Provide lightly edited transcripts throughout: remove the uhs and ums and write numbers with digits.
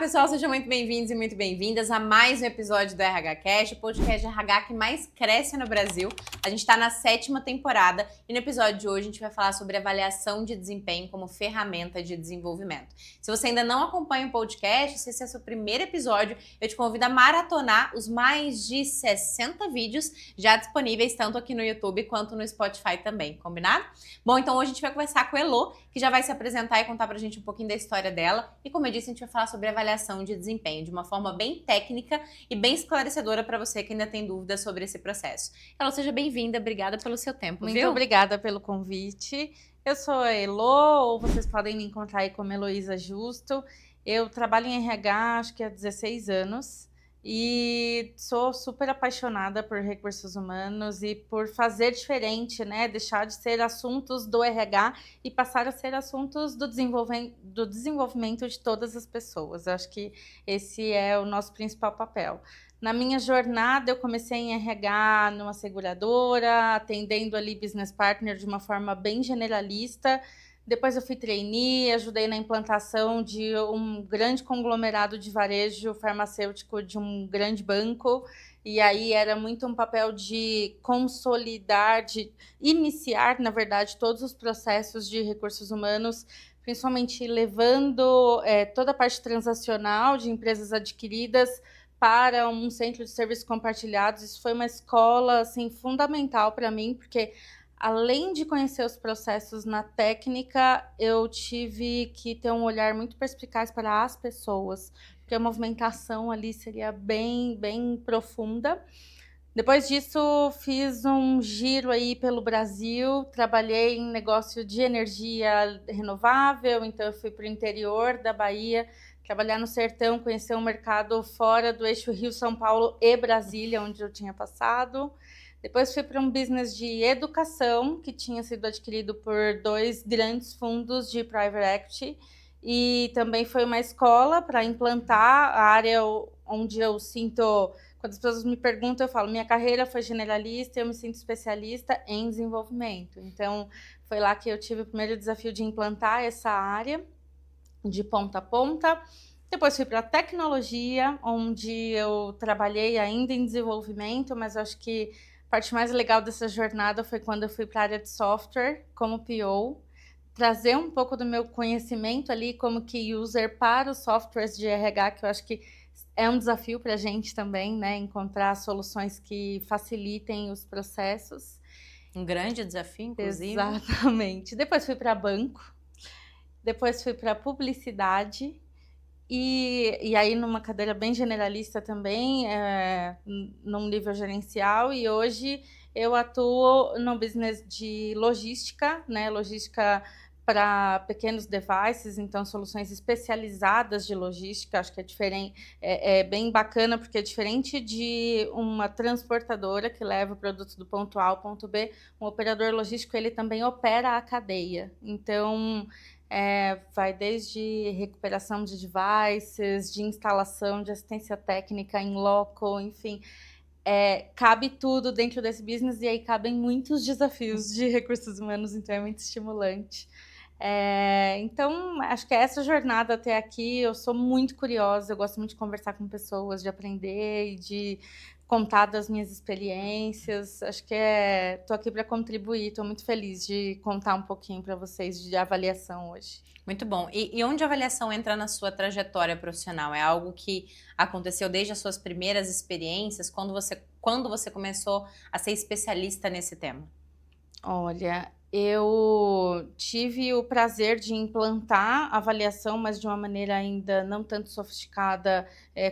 pessoal, sejam muito bem-vindos e muito bem-vindas a mais um episódio do RH Cast, o podcast de RH que mais cresce no Brasil. A gente está na 7ª temporada e no episódio de hoje a gente vai falar sobre avaliação de desempenho como ferramenta de desenvolvimento. Se você ainda não acompanha o podcast, se esse é o seu primeiro episódio, eu te convido a maratonar os mais de 60 vídeos já disponíveis tanto aqui no YouTube quanto no Spotify também, combinado? Bom, então hoje a gente vai conversar com a Elo, que já vai se apresentar e contar pra gente um pouquinho da história dela. E como eu disse, a gente vai falar sobre avaliação de desempenho de uma forma bem técnica e bem esclarecedora para você que ainda tem dúvidas sobre esse processo. Elo, seja bem-vinda, obrigada pelo seu tempo, Muito obrigada pelo convite. Eu sou a Elo, ou vocês podem me encontrar aí como Heloísa Justo. Eu trabalho em RH acho que há 16 anos e sou super apaixonada por recursos humanos e por fazer diferente, né? Deixar de ser assuntos do RH e passar a ser assuntos do desenvolvimento de todas as pessoas. Eu acho que esse é o nosso principal papel. Na minha jornada, eu comecei em RH numa seguradora, atendendo ali business partner de uma forma bem generalista. Depois eu fui trainee, ajudei na implantação de um grande conglomerado de varejo farmacêutico de um grande banco. E aí era muito um papel de consolidar, de iniciar, na verdade, todos os processos de recursos humanos, principalmente levando toda a parte transacional de empresas adquiridas para um centro de serviços compartilhados. Isso foi uma escola assim, fundamental para mim, porque além de conhecer os processos na técnica, eu tive que ter um olhar muito perspicaz para as pessoas, porque a movimentação ali seria bem profunda. Depois disso, fiz um giro aí pelo Brasil, trabalhei em negócio de energia renovável, então eu fui para o interior da Bahia, trabalhar no sertão, conhecer um mercado fora do eixo Rio-São Paulo e Brasília, onde eu tinha passado. Depois fui para um business de educação, que tinha sido adquirido por 2 grandes fundos de private equity, e também foi uma escola para implantar a área onde eu sinto... Quando as pessoas me perguntam, eu falo, minha carreira foi generalista e eu me sinto especialista em desenvolvimento. Então, foi lá que eu tive o primeiro desafio de implantar essa área de ponta a ponta. Depois fui para a tecnologia, onde eu trabalhei ainda em desenvolvimento, mas eu acho que a parte mais legal dessa jornada foi quando eu fui para a área de software, como PO, trazer um pouco do meu conhecimento ali como key user para os softwares de RH, que eu acho que é um desafio para a gente também, né? Encontrar soluções que facilitem os processos. Um grande desafio, inclusive. Exatamente. Depois fui para banco, depois fui para publicidade, e aí numa cadeira bem generalista também, num nível gerencial, e hoje eu atuo no business de logística, né? Logística para pequenos devices, então soluções especializadas de logística. Acho que é diferente, é bem bacana, porque é diferente de uma transportadora que leva o produto do ponto A ao ponto B, um operador logístico ele também opera a cadeia. Então vai desde recuperação de devices, de instalação, de assistência técnica em loco, enfim. Cabe tudo dentro desse business e aí cabem muitos desafios de recursos humanos, então é muito estimulante. Então, acho que essa jornada até aqui, eu sou muito curiosa, eu gosto muito de conversar com pessoas, de aprender e de contar das minhas experiências. Acho que estou aqui para contribuir, estou muito feliz de contar um pouquinho para vocês de avaliação hoje. Muito bom. E onde a avaliação entra na sua trajetória profissional? É algo que aconteceu desde as suas primeiras experiências, quando você começou a ser especialista nesse tema? Olha, eu tive o prazer de implantar a avaliação, mas de uma maneira ainda não tanto sofisticada,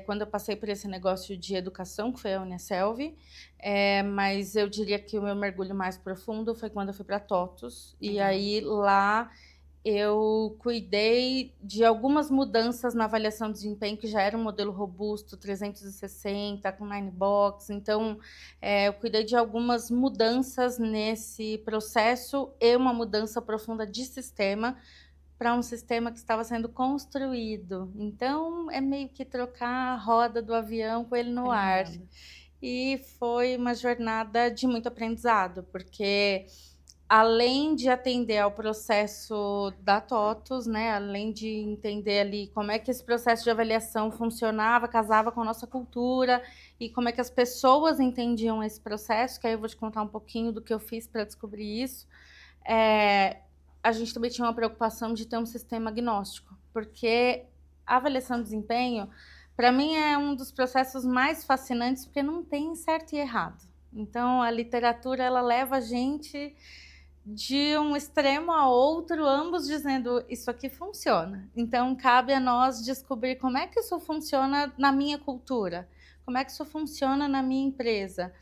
quando eu passei por esse negócio de educação, que foi a Unicelv. Mas eu diria que o meu mergulho mais profundo foi quando eu fui para a TOTVS. E aí lá eu cuidei de algumas mudanças na avaliação de desempenho, que já era um modelo robusto, 360, com 9box. Então, eu cuidei de algumas mudanças nesse processo e uma mudança profunda de sistema para um sistema que estava sendo construído. Então, é meio que trocar a roda do avião com ele no ar. E foi uma jornada de muito aprendizado, porque além de atender ao processo da TOTUS, né, além de entender ali como é que esse processo de avaliação funcionava, casava com a nossa cultura e como é que as pessoas entendiam esse processo, que aí eu vou te contar um pouquinho do que eu fiz para descobrir isso, a gente também tinha uma preocupação de ter um sistema agnóstico, porque a avaliação de desempenho, para mim, é um dos processos mais fascinantes, porque não tem certo e errado. Então, a literatura, ela leva a gente de um extremo a outro, ambos dizendo isso aqui funciona. Então, cabe a nós descobrir como é que isso funciona na minha cultura, como é que isso funciona na minha empresa.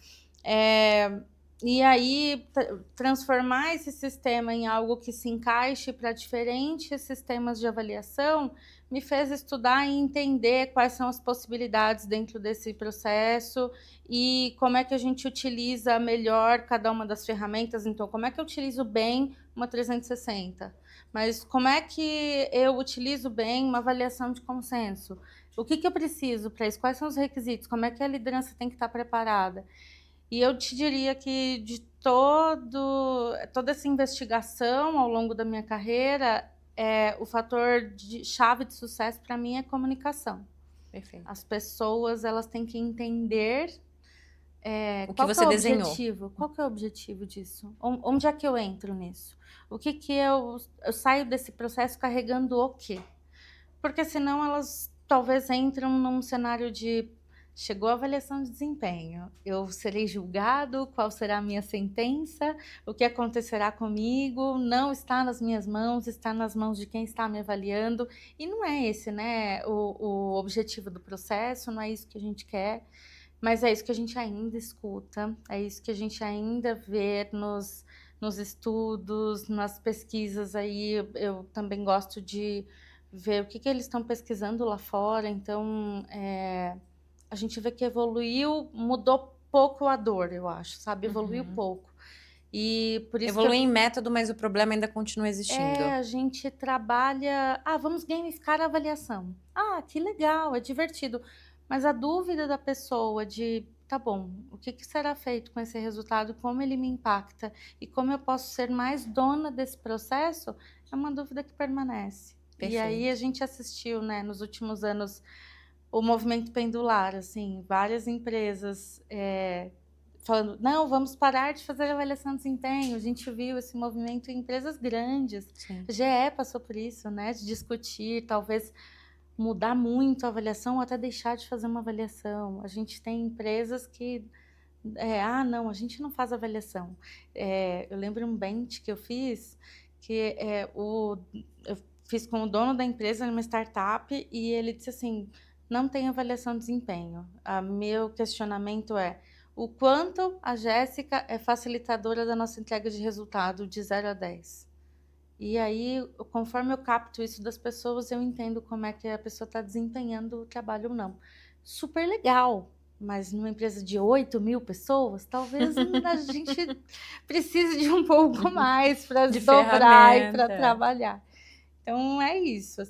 E aí, transformar esse sistema em algo que se encaixe para diferentes sistemas de avaliação me fez estudar e entender quais são as possibilidades dentro desse processo e como é que a gente utiliza melhor cada uma das ferramentas. Então, como é que eu utilizo bem uma 360? Mas como é que eu utilizo bem uma avaliação de consenso? O que eu preciso para isso? Quais são os requisitos? Como é que a liderança tem que estar preparada? E eu te diria que de toda essa investigação ao longo da minha carreira, o fator chave de sucesso para mim é comunicação. Perfeito. As pessoas, elas têm que entender o que você desenhou. Objetivo. Qual que é o objetivo disso? Onde é que eu entro nisso? O que eu saio desse processo carregando o quê? Porque senão elas talvez entram num cenário de chegou a avaliação de desempenho, eu serei julgado, qual será a minha sentença, o que acontecerá comigo, não está nas minhas mãos, está nas mãos de quem está me avaliando. E não é esse, né, o objetivo do processo, não é isso que a gente quer, mas é isso que a gente ainda escuta, é isso que a gente ainda vê nos estudos, nas pesquisas aí. Eu também gosto de ver o que eles estão pesquisando lá fora. Então, a gente vê que evoluiu, mudou pouco a dor, eu acho, sabe? Evoluiu pouco. E por isso evolui em método, mas o problema ainda continua existindo. a gente trabalha... vamos gamificar a avaliação. Que legal, é divertido. Mas a dúvida da pessoa de... Tá bom, o que será feito com esse resultado? Como ele me impacta? E como eu posso ser mais dona desse processo? É uma dúvida que permanece. Perfeito. E aí a gente assistiu, né, nos últimos anos, o movimento pendular, assim, várias empresas falando, não, vamos parar de fazer avaliação de desempenho. A gente viu esse movimento em empresas grandes. Sim. GE passou por isso, né, de discutir, talvez mudar muito a avaliação ou até deixar de fazer uma avaliação. A gente tem empresas que, não, a gente não faz avaliação. Eu lembro um bench que eu fiz, que eu fiz com o dono da empresa, numa startup, e ele disse assim, não tem avaliação de desempenho. Meu questionamento é o quanto a Jéssica é facilitadora da nossa entrega de resultado de 0 a 10. E aí, conforme eu capto isso das pessoas, eu entendo como é que a pessoa está desempenhando o trabalho ou não. Super legal, mas numa empresa de 8.000 pessoas, talvez a gente precise de um pouco mais para dobrar e para trabalhar. Então, é isso.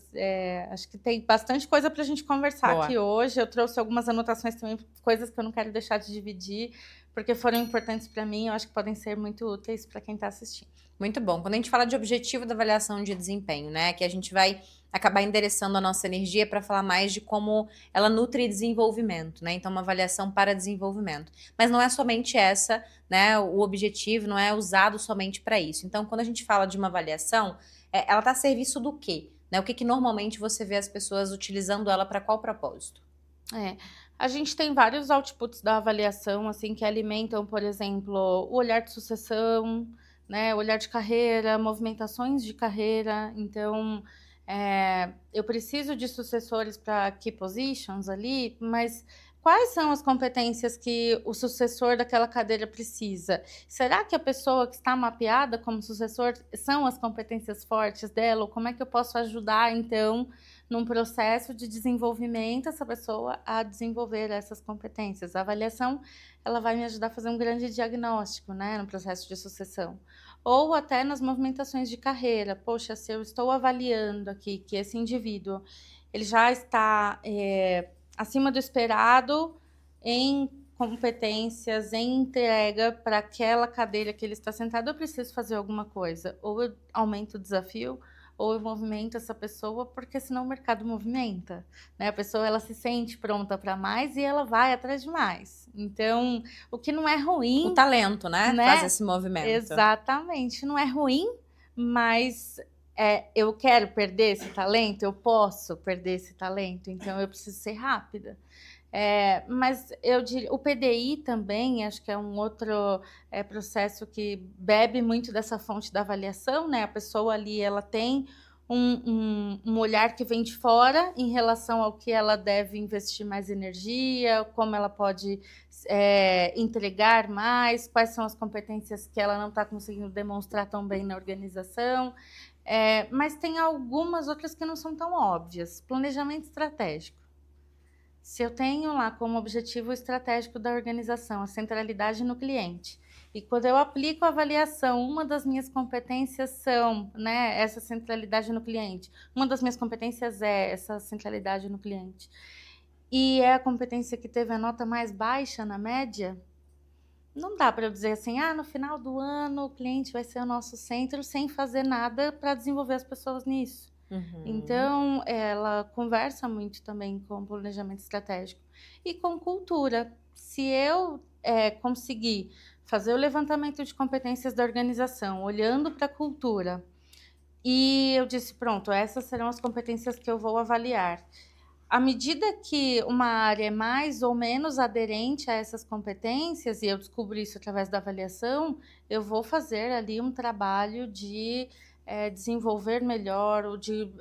Acho que tem bastante coisa para a gente conversar aqui hoje. Eu trouxe algumas anotações também, coisas que eu não quero deixar de dividir, porque foram importantes para mim. Eu acho que podem ser muito úteis para quem está assistindo. Muito bom. Quando a gente fala de objetivo da avaliação de desempenho, né, que a gente vai acabar endereçando a nossa energia para falar mais de como ela nutre desenvolvimento, né? Então, uma avaliação para desenvolvimento. Mas não é somente essa, né? O objetivo não é usado somente para isso. Então, quando a gente fala de uma avaliação, ela está a serviço do quê? Né? O que normalmente você vê as pessoas utilizando ela para qual propósito? A gente tem vários outputs da avaliação, assim, que alimentam, por exemplo, o olhar de sucessão, né, olhar de carreira, movimentações de carreira. Então, eu preciso de sucessores para key positions ali, mas quais são as competências que o sucessor daquela cadeira precisa? Será que a pessoa que está mapeada como sucessor são as competências fortes dela? Ou como é que eu posso ajudar, então, num processo de desenvolvimento, essa pessoa a desenvolver essas competências? A avaliação, ela vai me ajudar a fazer um grande diagnóstico, né, no processo de sucessão. Ou até nas movimentações de carreira. Poxa, se eu estou avaliando aqui que esse indivíduo, ele já está acima do esperado em competências em entrega para aquela cadeira que ele está sentado, eu preciso fazer alguma coisa. Ou eu aumento o desafio, ou eu movimento essa pessoa, porque senão o mercado movimenta, né? A pessoa, ela se sente pronta para mais e ela vai atrás de mais. Então, o que não é ruim... O talento, né? Faz esse movimento. Exatamente. Não é ruim, mas eu quero perder esse talento, eu posso perder esse talento, então eu preciso ser rápida. Mas eu diria, o PDI também, acho que é um outro processo que bebe muito dessa fonte da avaliação, né? A pessoa ali, ela tem um olhar que vem de fora em relação ao que ela deve investir mais energia, como ela pode entregar mais, quais são as competências que ela não está conseguindo demonstrar tão bem na organização. Mas tem algumas outras que não são tão óbvias. Planejamento estratégico. Se eu tenho lá como objetivo estratégico da organização a centralidade no cliente, e quando eu aplico a avaliação, uma das minhas competências são, né, essa centralidade no cliente. Uma das minhas competências é essa centralidade no cliente. E é a competência que teve a nota mais baixa na média, não dá para eu dizer assim, no final do ano o cliente vai ser o nosso centro, sem fazer nada para desenvolver as pessoas nisso. Então, ela conversa muito também com planejamento estratégico e com cultura. Se eu conseguir fazer o levantamento de competências da organização, olhando para a cultura, e eu disse, pronto, essas serão as competências que eu vou avaliar. À medida que uma área é mais ou menos aderente a essas competências, e eu descubro isso através da avaliação, eu vou fazer ali um trabalho de desenvolver melhor, ou de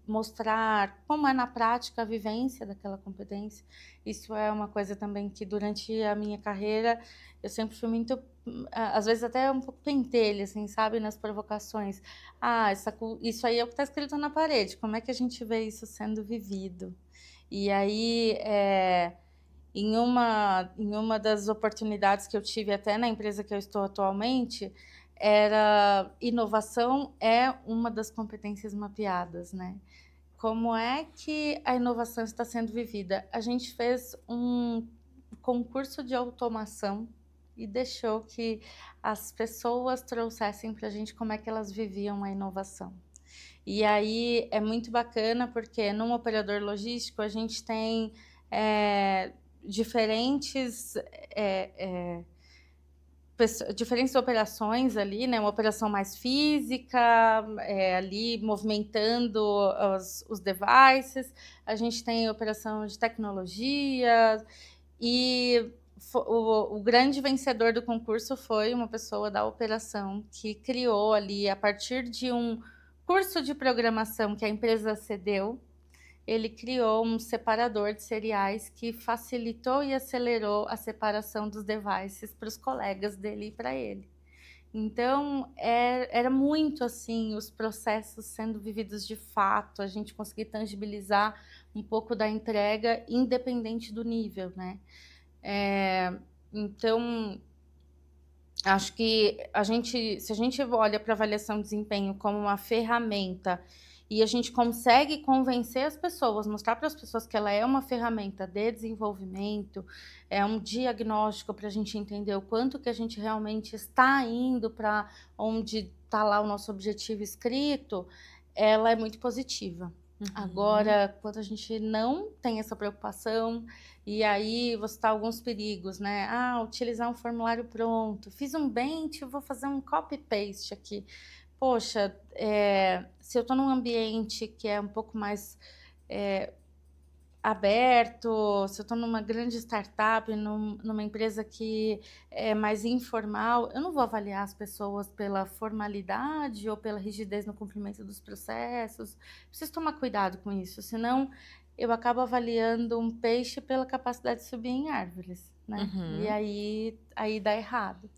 mostrar como é na prática a vivência daquela competência. Isso é uma coisa também que durante a minha carreira eu sempre fui muito, às vezes até um pouco pentelha, assim, sabe, nas provocações. Isso aí é o que está escrito na parede, como é que a gente vê isso sendo vivido? E aí, em uma das oportunidades que eu tive até na empresa que eu estou atualmente, inovação é uma das competências mapeadas, né? Como é que a inovação está sendo vivida? A gente fez um concurso de automação e deixou que as pessoas trouxessem para a gente como é que elas viviam a inovação. E aí é muito bacana porque num operador logístico a gente tem diferentes operações ali, né? Uma operação mais física, ali movimentando os devices. A gente tem operação de tecnologia e o grande vencedor do concurso foi uma pessoa da operação que criou ali, a partir de um curso de programação que a empresa cedeu, ele criou um separador de cereais que facilitou e acelerou a separação dos devices para os colegas dele e para ele. Então, era muito assim, os processos sendo vividos de fato, a gente conseguir tangibilizar um pouco da entrega, independente do nível, né? Então, acho que se a gente olha para a avaliação de desempenho como uma ferramenta e a gente consegue convencer as pessoas, mostrar para as pessoas que ela é uma ferramenta de desenvolvimento, é um diagnóstico para a gente entender o quanto que a gente realmente está indo para onde está lá o nosso objetivo escrito, ela é muito positiva. Agora, quando a gente não tem essa preocupação, e aí você está alguns perigos, né? Utilizar um formulário pronto, fiz um bench, vou fazer um copy-paste aqui. Poxa, se eu estou num ambiente que é um pouco mais aberto, se eu estou numa grande startup, numa empresa que é mais informal, eu não vou avaliar as pessoas pela formalidade ou pela rigidez no cumprimento dos processos. Preciso tomar cuidado com isso, senão eu acabo avaliando um peixe pela capacidade de subir em árvores, né? E aí dá errado.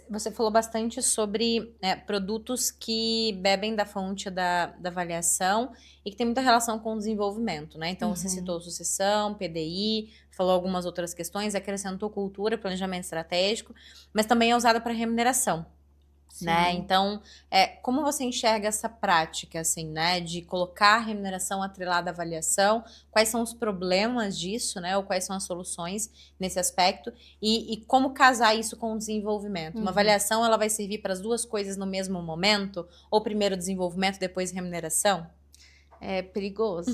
Você falou bastante sobre produtos que bebem da fonte da avaliação e que tem muita relação com o desenvolvimento, né? Então, você citou sucessão, PDI, falou algumas outras questões, acrescentou cultura, planejamento estratégico, mas também é usada para remuneração. né? Sim. Então, como você enxerga essa prática, assim, né, de colocar a remuneração atrelada à avaliação? Quais são os problemas disso, né? Ou quais são as soluções nesse aspecto? E como casar isso com o desenvolvimento? Uma Uhum. avaliação, ela vai servir para as duas coisas no mesmo momento? Ou primeiro desenvolvimento, depois remuneração? É perigoso.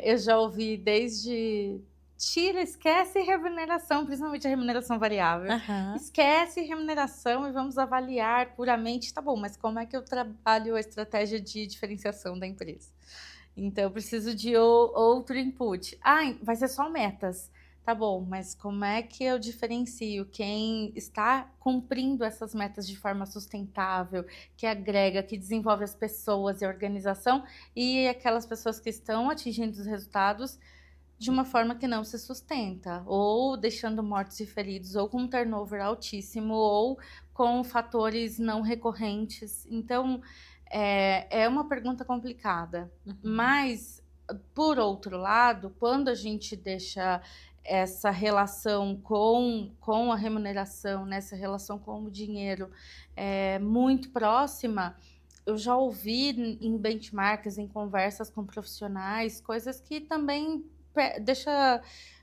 Eu já ouvi desde tira, esquece remuneração, principalmente a remuneração variável. Aham. Esquece remuneração e vamos avaliar puramente. Tá bom, mas como é que eu trabalho a estratégia de diferenciação da empresa? Então, eu preciso de outro input. Ah, vai ser só metas. Tá bom, mas como é que eu diferencio quem está cumprindo essas metas de forma sustentável, que agrega, que desenvolve as pessoas e a organização, e aquelas pessoas que estão atingindo os resultados de uma forma que não se sustenta, ou deixando mortos e feridos, ou com um turnover altíssimo, ou com fatores não recorrentes. Então, é uma pergunta complicada. Mas, por outro lado, quando a gente deixa essa relação com a remuneração, né, essa relação com o dinheiro muito próxima, eu já ouvi em benchmarks, em conversas com profissionais, coisas que também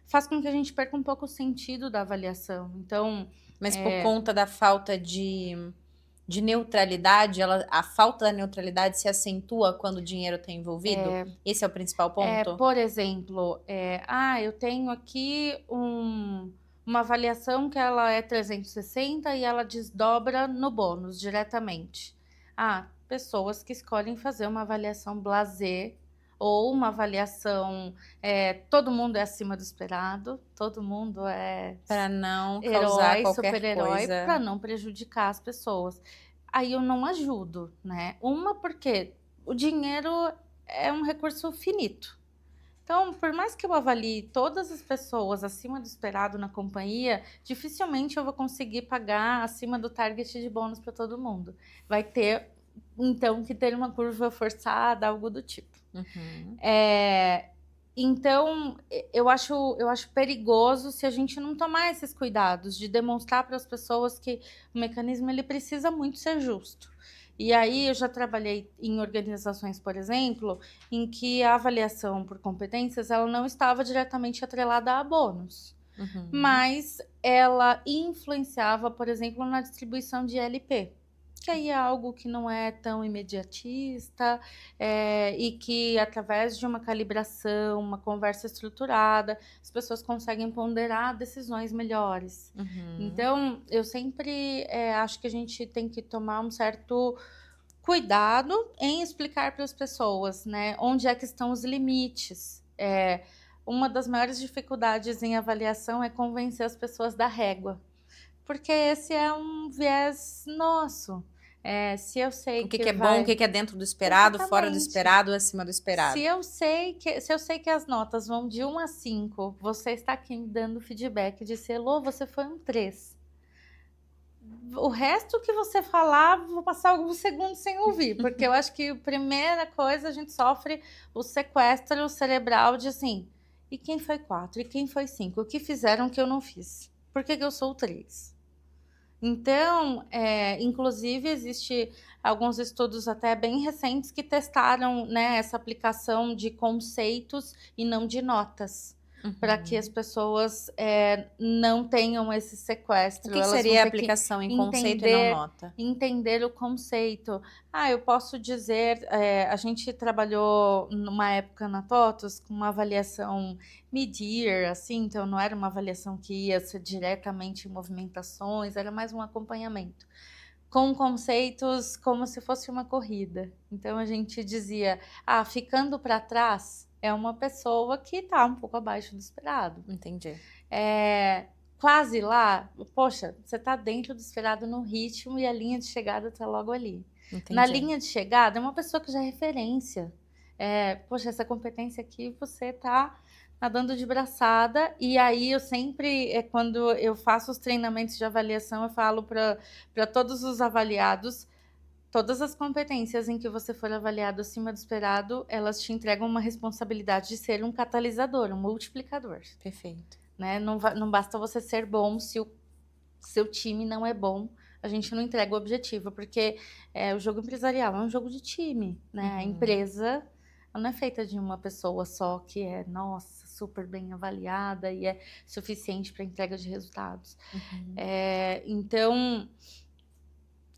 faz com que a gente perca um pouco o sentido da avaliação. Então, Mas por conta da falta de neutralidade, a falta da neutralidade se acentua quando o dinheiro está envolvido? Esse é o principal ponto? por exemplo, eu tenho aqui uma avaliação que ela é 360 e ela desdobra no bônus diretamente. Pessoas que escolhem fazer uma avaliação blasé ou uma avaliação todo mundo é acima do esperado, todo mundo é Para não causar herói, qualquer super-herói, coisa. para não prejudicar as pessoas. Aí eu não ajudo, né? Porque o dinheiro é um recurso finito. Então, por mais que eu avalie todas as pessoas acima do esperado na companhia, dificilmente eu vou conseguir pagar acima do target de bônus para todo mundo. Vai ter, então, que ter uma curva forçada, algo do tipo. Uhum. Então, eu acho perigoso se a gente não tomar esses cuidados de demonstrar para as pessoas que o mecanismo ele precisa muito ser justo. E aí eu já trabalhei em organizações, por exemplo, em que a avaliação por competências ela não estava diretamente atrelada a bônus, mas ela influenciava, por exemplo, na distribuição de LP. Que aí é algo que não é tão imediatista e que através de uma calibração, uma conversa estruturada, as pessoas conseguem ponderar decisões melhores. Então, eu sempre acho que a gente tem que tomar um certo cuidado em explicar para as pessoas, né, onde é que estão os limites. Uma das maiores dificuldades em avaliação é convencer as pessoas da régua. Porque esse é um viés nosso. Se eu sei O que que é bom, o que é dentro do esperado, fora do Exatamente. esperado, acima do esperado. Se eu sei que as notas vão de 1 a 5, você está aqui me dando feedback de ser, Elô, você foi um 3. O resto que você falar, vou passar alguns segundos sem ouvir, porque eu acho que a primeira coisa a gente sofre o sequestro cerebral de assim, e quem foi 4? E quem foi 5? O que fizeram que eu não fiz? Por que eu sou o 3? Então, inclusive, existe alguns estudos até bem recentes que testaram, né, essa aplicação de conceitos e não de notas, para que as pessoas não tenham esse sequestro. O que Elas seria vão a ter que aplicação em conceito e não nota? entender o conceito. Eu posso dizer, a gente trabalhou numa época na TOTUS com uma avaliação mid-year, assim, então não era uma avaliação que ia ser diretamente em movimentações, era mais um acompanhamento. Com conceitos como se fosse uma corrida. Então a gente dizia, ficando para trás é uma pessoa que está um pouco abaixo do esperado. Entendi. Quase lá, poxa, você está dentro do esperado no ritmo e a linha de chegada está logo ali. Entendi. Na linha de chegada é uma pessoa que já é referência. Poxa, essa competência aqui você está nadando de braçada. E aí eu sempre, quando eu faço os treinamentos de avaliação, eu falo para todos os avaliados, todas as competências em que você for avaliado acima do esperado, elas te entregam uma responsabilidade de ser um catalisador, um multiplicador. Perfeito. Né? Não basta você ser bom se o seu time não é bom, a gente não entrega o objetivo, porque o jogo empresarial é um jogo de time, né? A empresa ela não é feita de uma pessoa só que é, nossa, super bem avaliada e é suficiente para entrega de resultados. Então,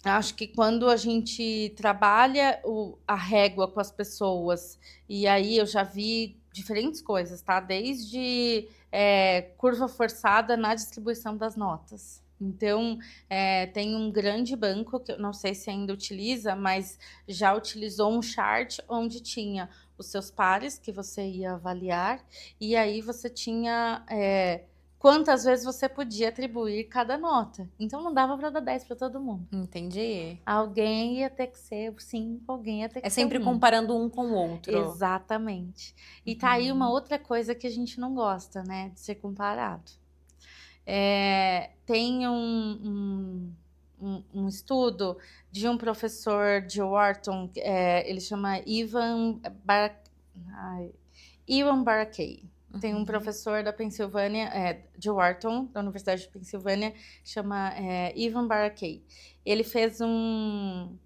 acho que quando a gente trabalha a régua com as pessoas, e aí eu já vi diferentes coisas, tá? Desde curva forçada na distribuição das notas. Então, tem um grande banco, que eu não sei se ainda utiliza, mas já utilizou um chart onde tinha os seus pares que você ia avaliar, e aí você tinha quantas vezes você podia atribuir cada nota. Então, não dava para dar 10 para todo mundo. Entendi. Alguém ia ter que ser 5, alguém ia ter que É ser sempre 1. comparando um com o outro. Exatamente. E tá aí uma outra coisa que a gente não gosta, né? De ser comparado. Tem um estudo de um professor de Wharton, ele chama Ivan Barakay. Tem um professor da Pensilvânia, de Wharton, da Universidade de Pensilvânia, chama Ivan Barakay. Ele fez um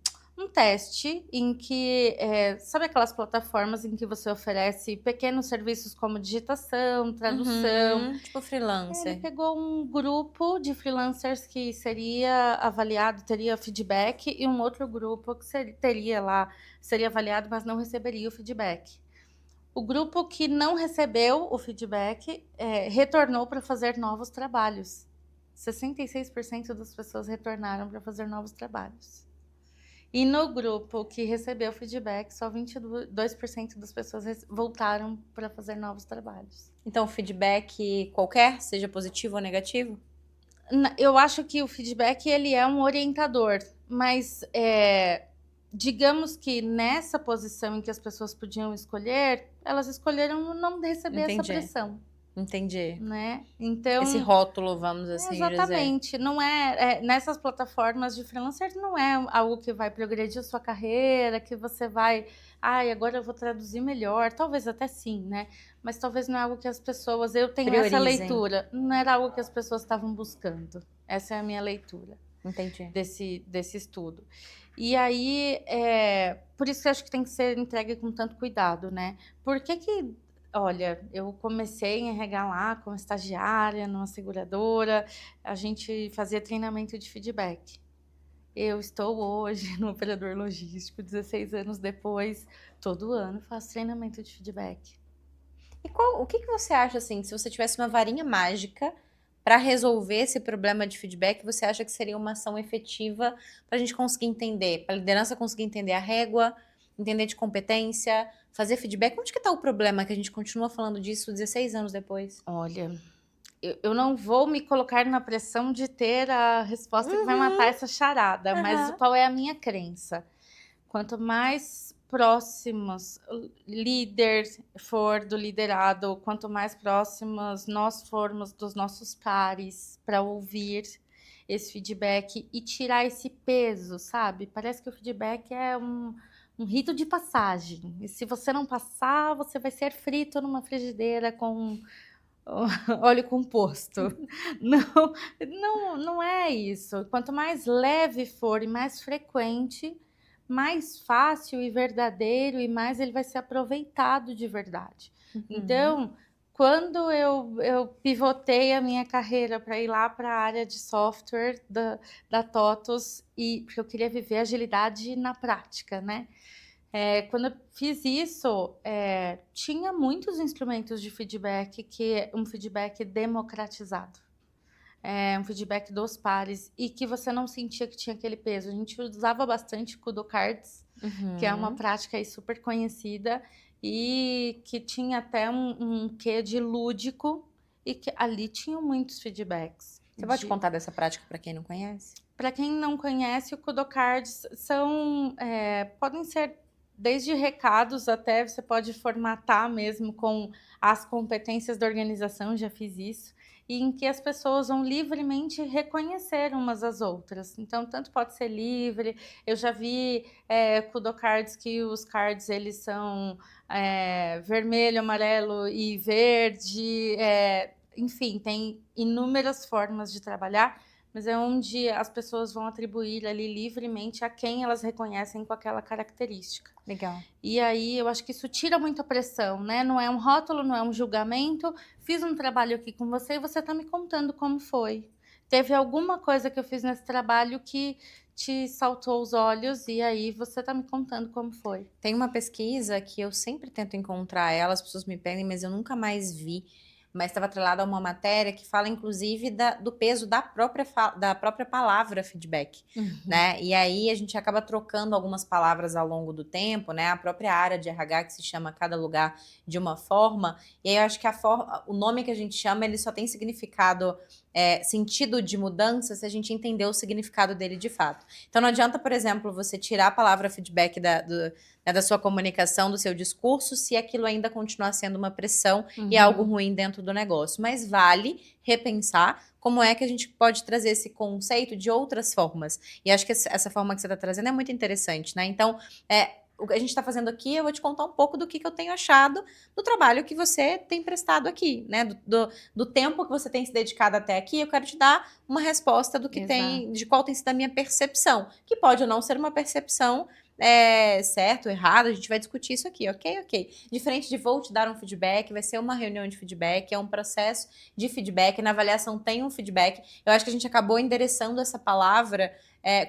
teste em que, sabe aquelas plataformas em que você oferece pequenos serviços como digitação, tradução? Tipo freelancer. Ele pegou um grupo de freelancers que seria avaliado, teria feedback, e um outro grupo que seria avaliado, mas não receberia o feedback. O grupo que não recebeu o feedback retornou para fazer novos trabalhos. 66% das pessoas retornaram para fazer novos trabalhos. E no grupo que recebeu feedback, só 22% das pessoas voltaram para fazer novos trabalhos. Então, feedback qualquer, seja positivo ou negativo? Eu acho que o feedback ele é um orientador, mas digamos que nessa posição em que as pessoas podiam escolher, elas escolheram não receber essa pressão. Entendi. Né? Então, esse rótulo, vamos assim dizer. Exatamente. Não nessas plataformas de freelancer não é algo que vai progredir a sua carreira, que você vai, agora eu vou traduzir melhor. Talvez até sim, né? Mas talvez não é algo que as pessoas, eu tenho essa leitura, não era algo que as pessoas estavam buscando. Essa é a minha leitura. Entendi. Desse estudo. E aí, por isso que eu acho que tem que ser entregue com tanto cuidado, né? Por que olha, eu comecei em RH lá como estagiária numa seguradora, a gente fazia treinamento de feedback. Eu estou hoje no operador logístico, 16 anos depois, todo ano faço treinamento de feedback. E o que você acha, assim, se você tivesse uma varinha mágica para resolver esse problema de feedback, você acha que seria uma ação efetiva para a gente conseguir entender, para a liderança conseguir entender a régua, entender de competência, fazer feedback? Onde que tá o problema que a gente continua falando disso 16 anos depois? Olha, eu não vou me colocar na pressão de ter a resposta que vai matar essa charada, mas qual é a minha crença? Quanto mais próximos líder for do liderado, quanto mais próximos nós formos dos nossos pares para ouvir esse feedback e tirar esse peso, sabe? Parece que o feedback é um rito de passagem. E se você não passar, você vai ser frito numa frigideira com óleo composto. Não é isso. Quanto mais leve for e mais frequente, mais fácil e verdadeiro e mais ele vai ser aproveitado de verdade. Então, quando eu pivotei a minha carreira para ir lá para a área de software da TOTVS, porque eu queria viver agilidade na prática, né? Quando eu fiz isso, tinha muitos instrumentos de feedback, que é um feedback democratizado. Um feedback dos pares, e que você não sentia que tinha aquele peso. A gente usava bastante Kudo Cards, que é uma prática aí super conhecida, e que tinha até um quê de lúdico, e que ali tinham muitos feedbacks. Você pode contar dessa prática para quem não conhece? Para quem não conhece, o Kudo Cards podem ser desde recados até você pode formatar mesmo com as competências da organização, já fiz isso, e em que as pessoas vão livremente reconhecer umas às outras. Então, tanto pode ser livre, eu já vi Kudo Cards que os cards eles são vermelho, amarelo e verde, enfim, tem inúmeras formas de trabalhar. mas é onde as pessoas vão atribuir ali livremente a quem elas reconhecem com aquela característica. Legal. E aí eu acho que isso tira muita pressão, né? Não é um rótulo, não é um julgamento. Fiz um trabalho aqui com você e você está me contando como foi. Teve alguma coisa que eu fiz nesse trabalho que te saltou os olhos e aí você está me contando como foi. Tem uma pesquisa que eu sempre tento encontrar ela, as pessoas me pedem, mas eu nunca mais vi. Mas estava atrelada a uma matéria que fala, inclusive, do peso da própria palavra feedback, né? E aí a gente acaba trocando algumas palavras ao longo do tempo, né? A própria área de RH que se chama Cada Lugar de uma Forma. E aí eu acho que o nome que a gente chama, ele só tem significado, sentido de mudança se a gente entender o significado dele de fato. Então não adianta, por exemplo, você tirar a palavra feedback da sua comunicação, do seu discurso, se aquilo ainda continuar sendo uma pressão e algo ruim dentro do negócio. Mas vale repensar como é que a gente pode trazer esse conceito de outras formas. E acho que essa forma que você está trazendo é muito interessante, né? Então, o que a gente está fazendo aqui, eu vou te contar um pouco do que eu tenho achado do trabalho que você tem prestado aqui, né? Do tempo que você tem se dedicado até aqui, eu quero te dar uma resposta do que de qual tem sido a minha percepção, que pode ou não ser uma percepção certo, errado, a gente vai discutir isso aqui, ok? Diferente de vou te dar um feedback, vai ser uma reunião de feedback, é um processo de feedback, na avaliação tem um feedback. Eu acho que a gente acabou endereçando essa palavra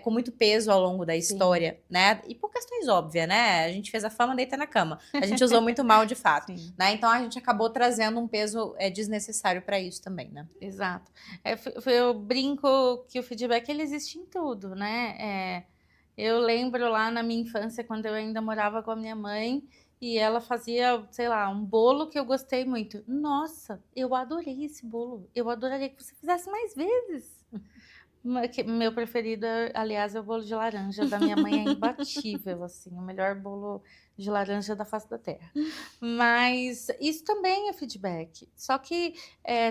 com muito peso ao longo da história, né? E por questões óbvias, né? A gente fez a fama, deita na cama. A gente usou muito mal de fato, né? Então a gente acabou trazendo um peso desnecessário para isso também, né? Exato. Eu brinco que o feedback ele existe em tudo, né? Eu lembro lá na minha infância, quando eu ainda morava com a minha mãe, e ela fazia, sei lá, um bolo que eu gostei muito. Nossa, eu adorei esse bolo. Eu adoraria que você fizesse mais vezes. Meu preferido, aliás, é o bolo de laranja da minha mãe, é imbatível, assim, o melhor bolo de laranja da face da terra. Mas isso também é feedback. Só que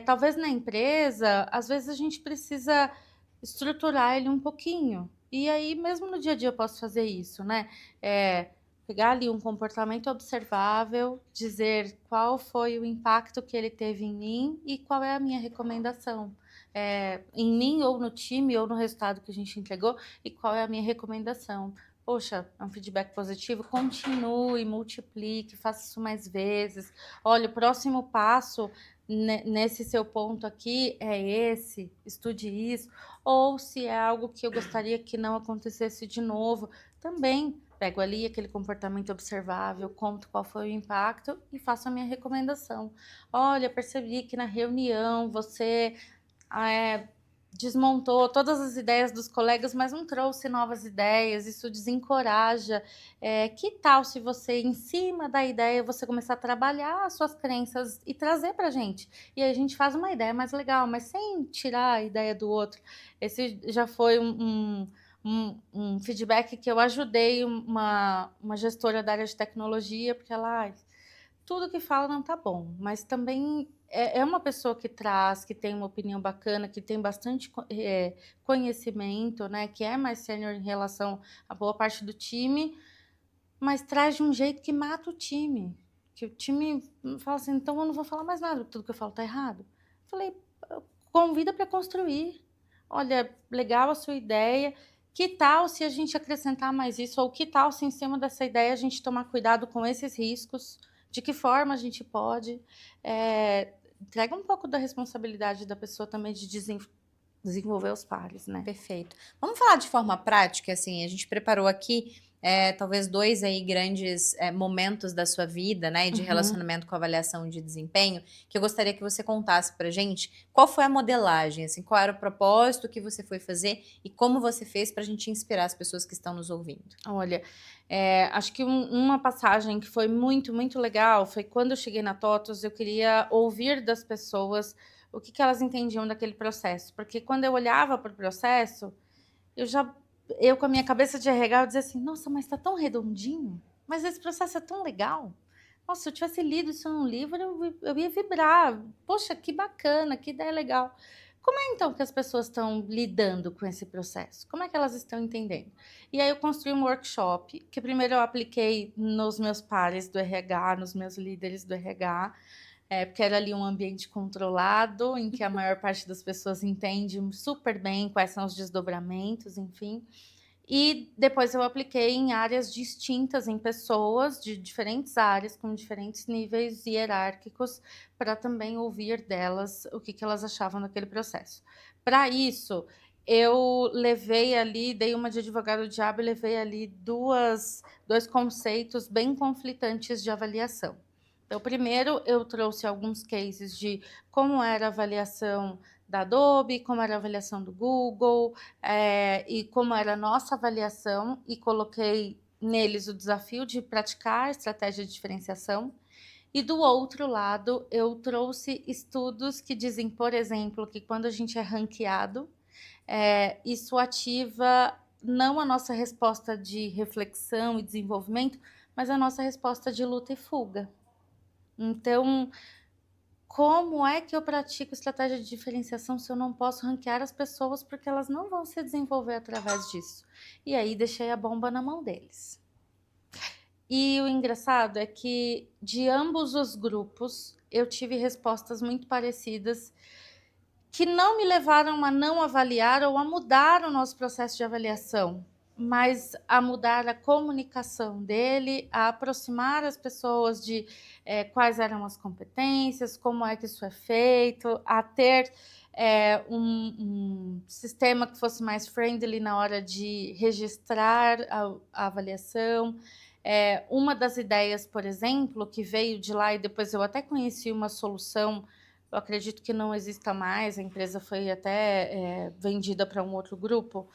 talvez na empresa, às vezes a gente precisa estruturar ele um pouquinho. E aí, mesmo no dia a dia, eu posso fazer isso, né? Pegar ali um comportamento observável, dizer qual foi o impacto que ele teve em mim e qual é a minha recomendação. Em mim ou no time ou no resultado que a gente entregou e qual é a minha recomendação. Poxa, é um feedback positivo, continue, multiplique, faça isso mais vezes. Olha, o próximo passo nesse seu ponto aqui é esse, estude isso. Ou se é algo que eu gostaria que não acontecesse de novo, também pego ali aquele comportamento observável, conto qual foi o impacto e faço a minha recomendação. Olha, percebi que na reunião você desmontou todas as ideias dos colegas, mas não trouxe novas ideias, isso desencoraja. Que tal se você, em cima da ideia, você começar a trabalhar as suas crenças e trazer para a gente? E aí a gente faz uma ideia mais legal, mas sem tirar a ideia do outro. Esse já foi um feedback que eu ajudei uma gestora da área de tecnologia, porque ela... tudo que fala não tá bom, mas também é uma pessoa que traz, que tem uma opinião bacana, que tem bastante conhecimento, né? Que é mais sênior em relação a boa parte do time, mas traz de um jeito que mata o time. Que o time fala assim, então eu não vou falar mais nada, tudo que eu falo tá errado. Falei, convida para construir. Olha, legal a sua ideia. Que tal se a gente acrescentar mais isso? Ou que tal se em cima dessa ideia a gente tomar cuidado com esses riscos? De que forma a gente pode? Entrega um pouco da responsabilidade da pessoa também de desenvolver os pares, né? Perfeito. Vamos falar de forma prática, assim, a gente preparou aqui talvez 2 aí grandes momentos da sua vida, né, de relacionamento com avaliação de desempenho, que eu gostaria que você contasse pra gente qual foi a modelagem, assim, qual era o propósito que você foi fazer e como você fez pra gente inspirar as pessoas que estão nos ouvindo. Olha, acho que uma passagem que foi muito, muito legal foi quando eu cheguei na TOTVS, eu queria ouvir das pessoas o que elas entendiam daquele processo. Porque quando eu olhava para o processo, eu com a minha cabeça de RH, eu dizia assim, nossa, mas está tão redondinho, mas esse processo é tão legal. Nossa, se eu tivesse lido isso num livro, eu ia vibrar. Poxa, que bacana, que ideia legal. Como é então que as pessoas estão lidando com esse processo? Como é que elas estão entendendo? E aí eu construí um workshop, que primeiro eu apliquei nos meus pares do RH, nos meus líderes do RH, porque era ali um ambiente controlado, em que a maior parte das pessoas entende super bem quais são os desdobramentos, enfim. E depois eu apliquei em áreas distintas, em pessoas de diferentes áreas, com diferentes níveis hierárquicos, para também ouvir delas o que elas achavam daquele processo. Para isso, eu levei ali, dei uma de advogado diabo e levei ali dois conceitos bem conflitantes de avaliação. Então, primeiro, eu trouxe alguns cases de como era a avaliação da Adobe, como era a avaliação do Google, e como era a nossa avaliação, e coloquei neles o desafio de praticar estratégia de diferenciação. E do outro lado, eu trouxe estudos que dizem, por exemplo, que quando a gente é ranqueado, isso ativa não a nossa resposta de reflexão e desenvolvimento, mas a nossa resposta de luta e fuga. Então, como é que eu pratico estratégia de diferenciação se eu não posso ranquear as pessoas porque elas não vão se desenvolver através disso? E aí deixei a bomba na mão deles. E o engraçado é que de ambos os grupos eu tive respostas muito parecidas que não me levaram a não avaliar ou a mudar o nosso processo de avaliação, mas a mudar a comunicação dele, a aproximar as pessoas de quais eram as competências, como é que isso é feito, a ter um sistema que fosse mais friendly na hora de registrar a avaliação. Uma das ideias, por exemplo, que veio de lá e depois eu até conheci uma solução. Eu acredito que não exista mais, a empresa foi até vendida para um outro grupo,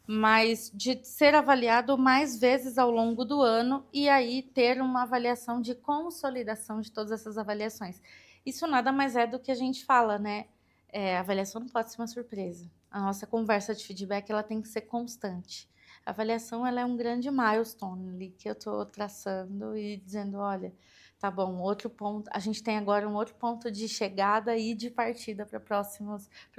mas de ser avaliado mais vezes ao longo do ano e aí ter uma avaliação de consolidação de todas essas avaliações. Isso nada mais é do que a gente fala, né? A avaliação não pode ser uma surpresa. A nossa conversa de feedback ela tem que ser constante. A avaliação ela é um grande milestone ali que eu estou traçando e dizendo, olha, tá bom, outro ponto. A gente tem agora um outro ponto de chegada e de partida para o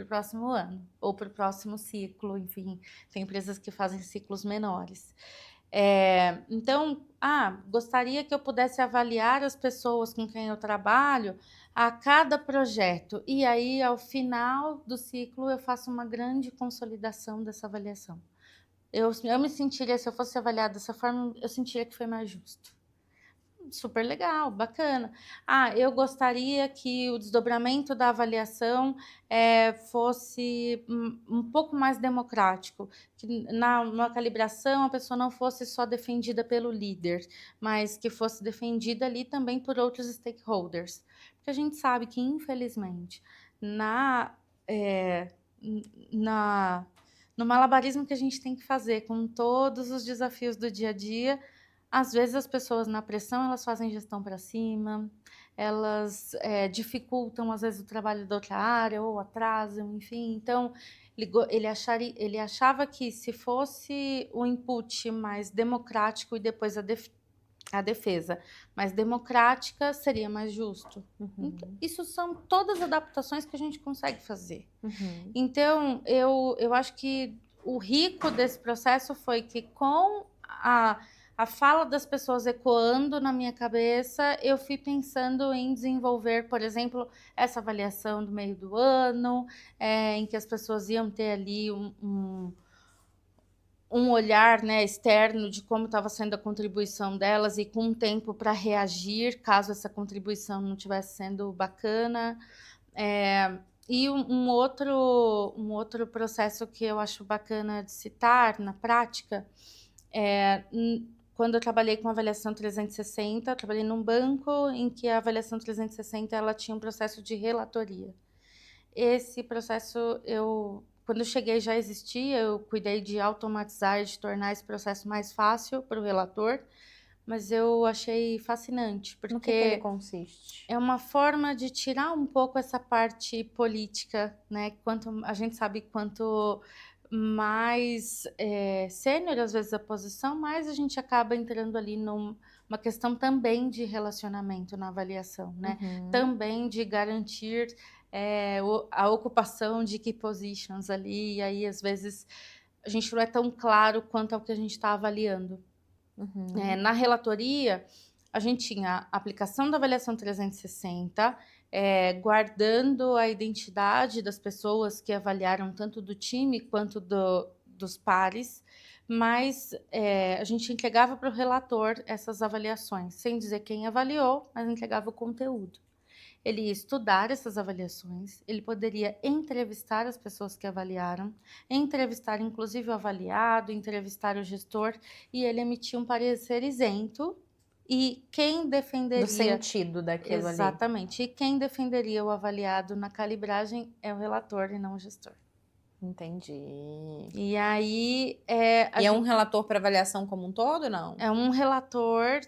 próximo ano, ou para o próximo ciclo, enfim. Tem empresas que fazem ciclos menores. Então, gostaria que eu pudesse avaliar as pessoas com quem eu trabalho a cada projeto. E aí, ao final do ciclo, eu faço uma grande consolidação dessa avaliação. Eu me sentiria, se eu fosse avaliada dessa forma, eu sentiria que foi mais justo. Super legal, bacana. Eu gostaria que o desdobramento da avaliação fosse um pouco mais democrático, que na calibração a pessoa não fosse só defendida pelo líder, mas que fosse defendida ali também por outros stakeholders. Porque a gente sabe que, infelizmente, no malabarismo que a gente tem que fazer com todos os desafios do dia a dia, às vezes as pessoas na pressão, elas fazem gestão para cima, elas dificultam às vezes o trabalho da outra área ou atrasam, enfim. Então, ele achava que se fosse o input mais democrático e depois a defesa mais democrática, seria mais justo. Então, isso são todas adaptações que a gente consegue fazer. Então, eu acho que o rico desse processo foi que com a fala das pessoas ecoando na minha cabeça, eu fui pensando em desenvolver, por exemplo, essa avaliação do meio do ano, em que as pessoas iam ter ali um olhar, né, externo de como estava sendo a contribuição delas e com um tempo para reagir, caso essa contribuição não estivesse sendo bacana. E um outro processo que eu acho bacana de citar na prática quando eu trabalhei com avaliação 360, eu trabalhei num banco em que a avaliação 360 ela tinha um processo de relatoria. Esse processo, quando eu cheguei já existia, eu cuidei de automatizar, de tornar esse processo mais fácil para o relator, mas eu achei fascinante, porque no que ele consiste? É uma forma de tirar um pouco essa parte política, né? A gente sabe quanto mais sênior às vezes a posição, mais a gente acaba entrando ali numa questão também de relacionamento na avaliação, né? Também de garantir a ocupação de key positions ali, e aí às vezes a gente não é tão claro quanto ao que a gente está avaliando. Na relatoria, a gente tinha a aplicação da avaliação 360, guardando a identidade das pessoas que avaliaram tanto do time quanto dos pares, mas a gente entregava para o relator essas avaliações, sem dizer quem avaliou, mas entregava o conteúdo. Ele ia estudar essas avaliações, ele poderia entrevistar as pessoas que avaliaram, entrevistar inclusive o avaliado, entrevistar o gestor, e ele emitia um parecer isento. E quem defenderia... Do sentido daquilo ali. Exatamente. E quem defenderia o avaliado na calibragem é o relator e não o gestor. Entendi. E aí... E é um relator para avaliação como um todo, não? É um relator...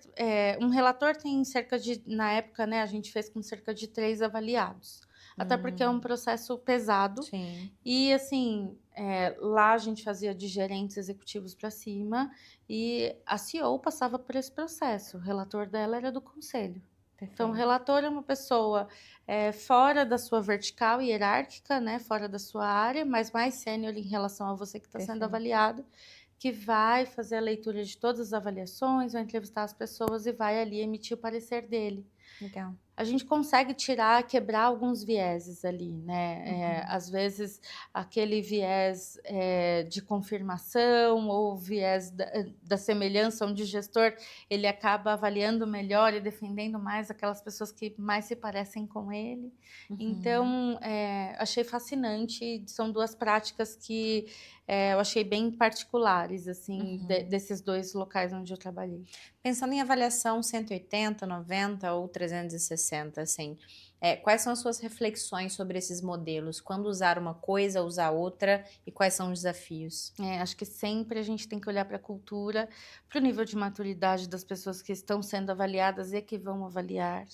um relator tem cerca de... Na época, né, a gente fez com cerca de 3 avaliados. Até porque é um processo pesado. Sim. E, assim, lá a gente fazia de gerentes executivos para cima e a CEO passava por esse processo. O relator dela era do conselho. Perfeito. Então, o relator é uma pessoa fora da sua vertical hierárquica, né, fora da sua área, mas mais sênior em relação a você que está sendo avaliado, que vai fazer a leitura de todas as avaliações, vai entrevistar as pessoas e vai ali emitir o parecer dele. Legal. A gente consegue quebrar alguns vieses ali, né? Às vezes, aquele viés de confirmação ou viés da semelhança, onde o gestor ele acaba avaliando melhor e defendendo mais aquelas pessoas que mais se parecem com ele. Então, achei fascinante. São 2 práticas que eu achei bem particulares, assim, desses 2 locais onde eu trabalhei. Pensando em avaliação 180, 90 ou 360, assim, quais são as suas reflexões sobre esses modelos? Quando usar uma coisa, usar outra, e quais são os desafios? Acho que sempre a gente tem que olhar para a cultura, para o nível de maturidade das pessoas que estão sendo avaliadas e que vão avaliar.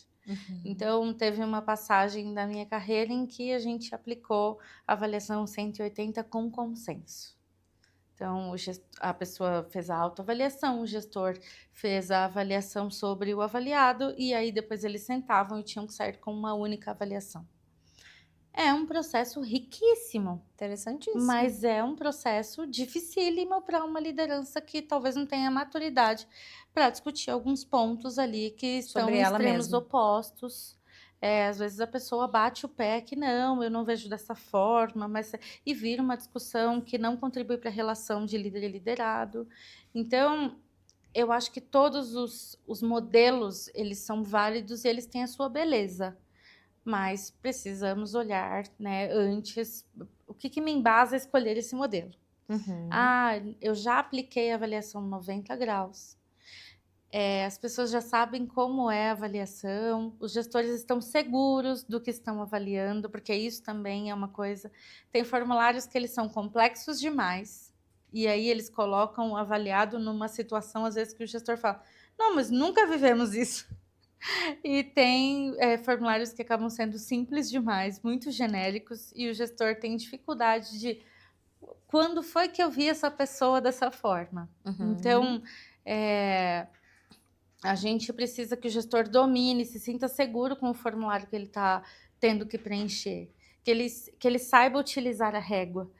Então, teve uma passagem da minha carreira em que a gente aplicou a avaliação 180 com consenso. Então, a pessoa fez a autoavaliação, o gestor fez a avaliação sobre o avaliado, e aí depois eles sentavam e tinham que sair com uma única avaliação. É um processo riquíssimo. Interessantíssimo. Mas é um processo dificílimo para uma liderança que talvez não tenha maturidade para discutir alguns pontos ali que estão em extremos opostos. Às vezes a pessoa bate o pé que não, eu não vejo dessa forma, e vira uma discussão que não contribui para a relação de líder e liderado. Então, eu acho que todos os modelos, eles são válidos e eles têm a sua beleza. Mas precisamos olhar, né, antes, o que me embasa a escolher esse modelo. Eu já apliquei a avaliação 90 graus. As pessoas já sabem como é a avaliação, os gestores estão seguros do que estão avaliando, porque isso também é uma coisa. Tem formulários que eles são complexos demais, e aí eles colocam o avaliado numa situação, às vezes, que o gestor fala, não, mas nunca vivemos isso. E tem formulários que acabam sendo simples demais, muito genéricos, e o gestor tem dificuldade de... Quando foi que eu vi essa pessoa dessa forma? Então, a gente precisa que o gestor domine, se sinta seguro com o formulário que ele está tendo que preencher, que ele saiba utilizar a régua.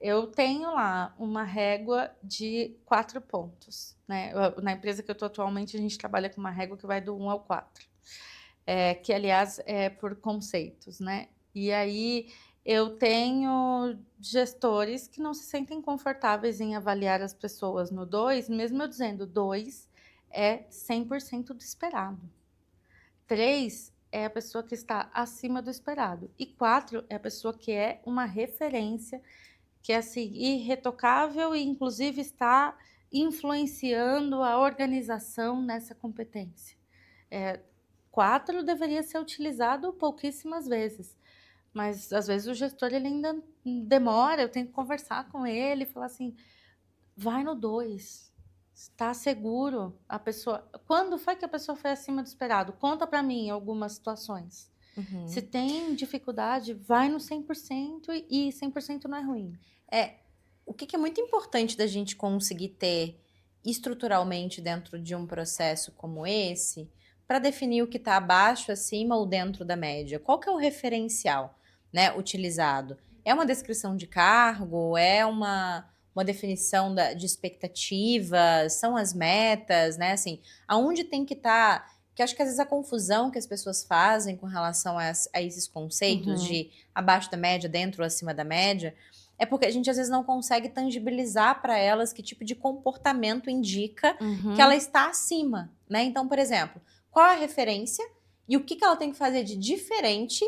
Eu tenho lá uma régua de 4 pontos, né? Na empresa que eu estou atualmente, a gente trabalha com uma régua que vai do 1 ao 4, que, aliás, é por conceitos, né? E aí eu tenho gestores que não se sentem confortáveis em avaliar as pessoas no 2, mesmo eu dizendo 2 é 100% do esperado. 3 é a pessoa que está acima do esperado. E 4 é a pessoa que é uma referência, que é assim, irretocável e, inclusive, está influenciando a organização nessa competência. 4 deveria ser utilizado pouquíssimas vezes, mas às vezes o gestor ele ainda demora, eu tenho que conversar com ele e falar assim, vai no 2, está seguro, a pessoa... Quando foi que a pessoa foi acima do esperado? Conta para mim algumas situações. Se tem dificuldade, vai no 100% e 100% não é ruim. O que é muito importante da gente conseguir ter estruturalmente dentro de um processo como esse, para definir o que está abaixo, acima ou dentro da média? Qual que é o referencial, né, utilizado? É uma descrição de cargo? É uma definição de expectativas? São as metas, né? Assim, aonde tem que estar Porque acho que às vezes a confusão que as pessoas fazem com relação a esses conceitos Uhum. de abaixo da média, dentro ou acima da média, é porque a gente às vezes não consegue tangibilizar para elas que tipo de comportamento indica que ela Uhum. está acima, né? Então, por exemplo, qual é a referência e o que que ela tem que fazer de diferente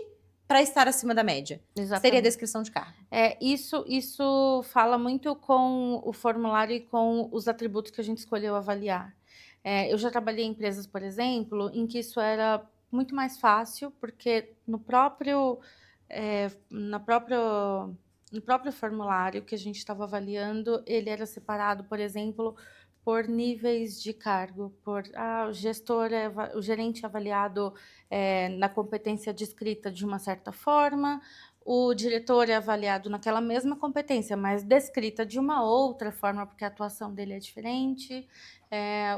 para estar acima da média? Seria a Exatamente. descrição de cargo. Isso fala muito com o formulário e com os atributos que a gente escolheu avaliar. Eu já trabalhei em empresas, por exemplo, em que isso era muito mais fácil, porque na próprio no próprio formulário que a gente estava avaliando, ele era separado, por exemplo, por níveis de cargo, o gerente é avaliado, na competência de escrita de uma certa forma, o diretor é avaliado naquela mesma competência, mas descrita de uma outra forma, porque a atuação dele é diferente.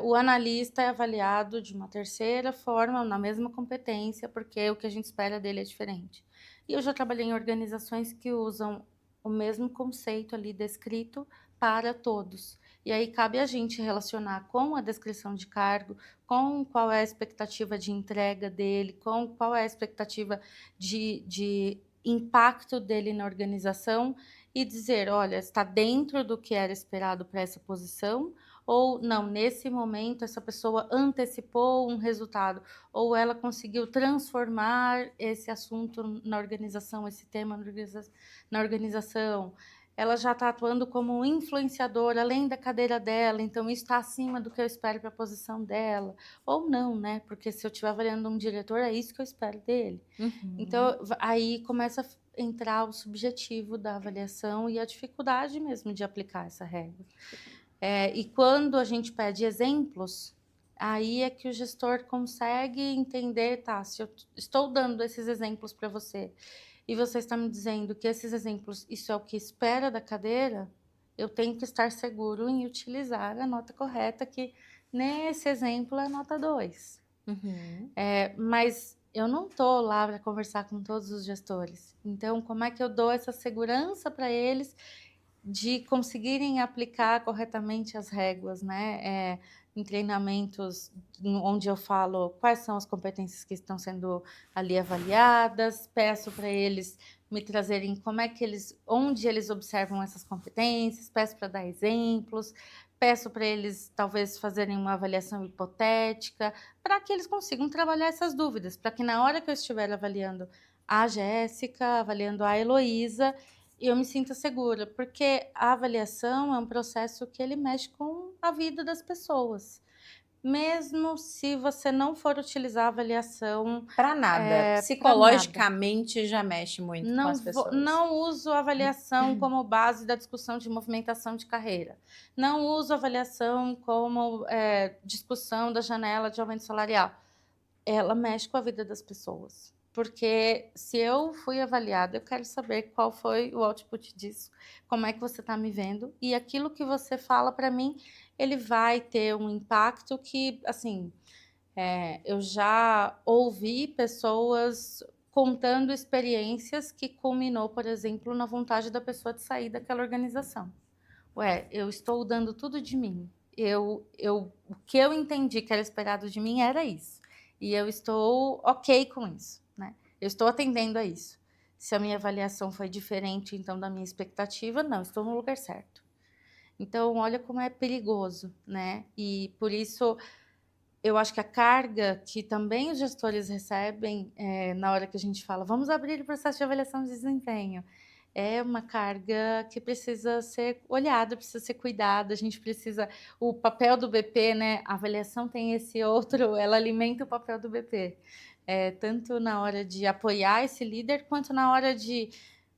O analista é avaliado de uma terceira forma, na mesma competência, porque o que a gente espera dele é diferente. E eu já trabalhei em organizações que usam o mesmo conceito ali descrito para todos. E aí cabe a gente relacionar com a descrição de cargo, com qual é a expectativa de entrega dele, com qual é a expectativa de impacto dele na organização e dizer: olha, está dentro do que era esperado para essa posição, ou não, nesse momento essa pessoa antecipou um resultado, ou ela conseguiu transformar esse assunto na organização, esse tema na organização. Ela já está atuando como influenciadora além da cadeira dela, então isso está acima do que eu espero para a posição dela. Ou não, né? Porque se eu estiver avaliando um diretor, é isso que eu espero dele. Uhum. Então, aí começa a entrar o subjetivo da avaliação e a dificuldade mesmo de aplicar essa regra. E quando a gente pede exemplos, aí é que o gestor consegue entender, tá, se eu estou dando esses exemplos para você e você está me dizendo que esses exemplos, isso é o que espera da cadeira, eu tenho que estar seguro em utilizar a nota correta, que nesse exemplo é nota 2. Uhum. Mas eu não estou lá para conversar com todos os gestores. Então, como é que eu dou essa segurança para eles de conseguirem aplicar corretamente as réguas, né? Em treinamentos onde eu falo quais são as competências que estão sendo ali avaliadas, peço para eles me trazerem onde eles observam essas competências, peço para dar exemplos, peço para eles talvez fazerem uma avaliação hipotética, para que eles consigam trabalhar essas dúvidas, para que na hora que eu estiver avaliando a Jéssica, avaliando a Heloísa, eu me sinta segura, porque a avaliação é um processo que ele mexe com a vida das pessoas. Mesmo se você não for utilizar a avaliação, Para nada. para nada. Psicologicamente já mexe muito com as pessoas. Não uso a avaliação como base da discussão de movimentação de carreira. Não uso a avaliação como discussão da janela de aumento salarial. Ela mexe com a vida das pessoas. Porque se eu fui avaliada, eu quero saber qual foi o output disso, como é que você está me vendo, e aquilo que você fala para mim, ele vai ter um impacto que, assim, eu já ouvi pessoas contando experiências que culminou, por exemplo, na vontade da pessoa de sair daquela organização. Ué, eu estou dando tudo de mim. O que eu entendi que era esperado de mim era isso. E eu estou ok com isso, né? Eu estou atendendo a isso. Se a minha avaliação foi diferente, então, da minha expectativa, não, estou no lugar certo. Então, olha como é perigoso, né? E por isso, eu acho que a carga que também os gestores recebem na hora que a gente fala, vamos abrir o processo de avaliação de desempenho, é uma carga que precisa ser olhada, precisa ser cuidada, a gente precisa. O papel do BP, né? A avaliação tem esse outro, ela alimenta o papel do BP. Tanto na hora de apoiar esse líder, quanto na hora de,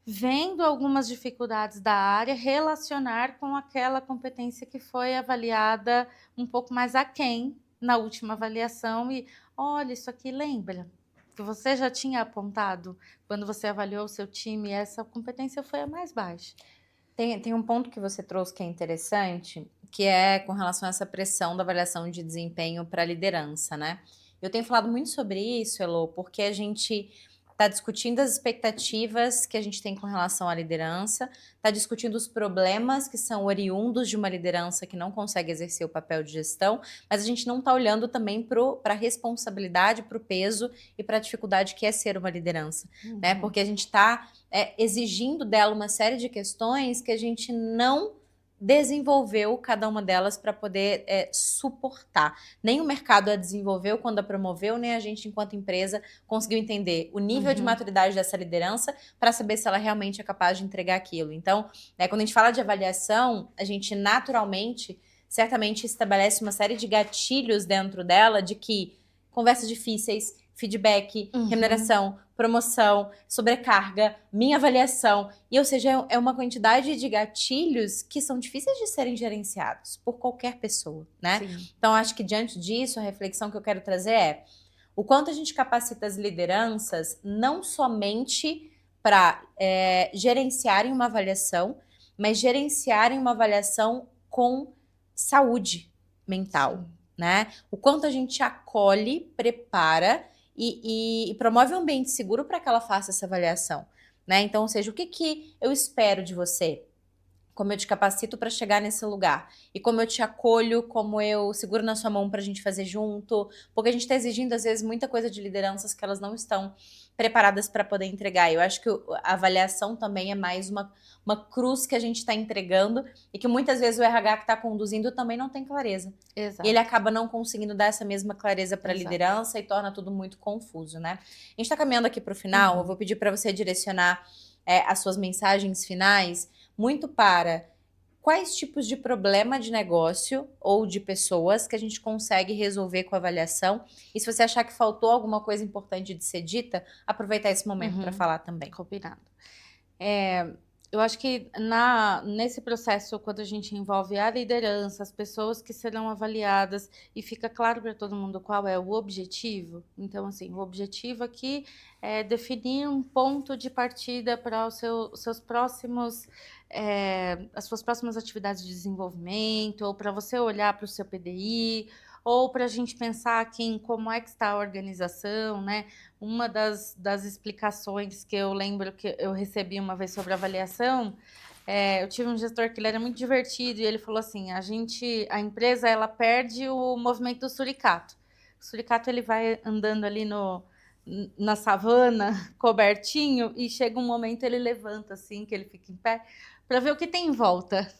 vendo algumas dificuldades da área, relacionar com aquela competência que foi avaliada um pouco mais aquém na última avaliação e olha, isso aqui lembra que você já tinha apontado quando você avaliou o seu time, essa competência foi a mais baixa. Tem um ponto que você trouxe que é interessante, que é com relação a essa pressão da avaliação de desempenho para a liderança, né? Eu tenho falado muito sobre isso, Elô, porque a gente está discutindo as expectativas que a gente tem com relação à liderança, está discutindo os problemas que são oriundos de uma liderança que não consegue exercer o papel de gestão, mas a gente não está olhando também para a responsabilidade, para o peso e para a dificuldade que é ser uma liderança, né? Porque a gente está exigindo dela uma série de questões que a gente não desenvolveu cada uma delas para poder suportar. Nem o mercado a desenvolveu quando a promoveu, nem a gente, enquanto empresa, conseguiu entender o nível de maturidade dessa liderança para saber se ela realmente é capaz de entregar aquilo. Então, quando a gente fala de avaliação, a gente naturalmente, certamente estabelece uma série de gatilhos dentro dela de que conversas difíceis, feedback, remuneração, promoção, sobrecarga, minha avaliação. E, ou seja, é uma quantidade de gatilhos que são difíceis de serem gerenciados por qualquer pessoa, né? Sim. Então, acho que diante disso, a reflexão que eu quero trazer é o quanto a gente capacita as lideranças não somente para gerenciarem uma avaliação, mas gerenciarem uma avaliação com saúde mental, né? O quanto a gente acolhe, prepara e promove um ambiente seguro para que ela faça essa avaliação, né? Então, ou seja, o que eu espero de você? Como eu te capacito para chegar nesse lugar? E como eu te acolho, como eu seguro na sua mão para a gente fazer junto? Porque a gente está exigindo, às vezes, muita coisa de lideranças que elas não estão preparadas para poder entregar. Eu acho que a avaliação também é mais uma cruz que a gente está entregando e que muitas vezes o RH que está conduzindo também não tem clareza. Exato. E ele acaba não conseguindo dar essa mesma clareza para a Exato. liderança e torna tudo muito confuso, né? A gente está caminhando aqui para o final, eu vou pedir para você direcionar as suas mensagens finais muito para quais tipos de problema de negócio ou de pessoas que a gente consegue resolver com a avaliação. E se você achar que faltou alguma coisa importante de ser dita, aproveitar esse momento para falar também. Combinado. Eu acho que nesse processo, quando a gente envolve a liderança, as pessoas que serão avaliadas e fica claro para todo mundo qual é o objetivo. Então, assim, o objetivo aqui é definir um ponto de partida para os seus próximos, as suas próximas atividades de desenvolvimento, ou para você olhar para o seu PDI, ou para a gente pensar aqui em como é que está a organização, né? Uma das explicações que eu lembro que eu recebi uma vez sobre avaliação, eu tive um gestor que ele era muito divertido e ele falou assim, a empresa ela perde o movimento do suricato. O suricato ele vai andando ali na savana, cobertinho, e chega um momento ele levanta assim, que ele fica em pé, para ver o que tem em volta.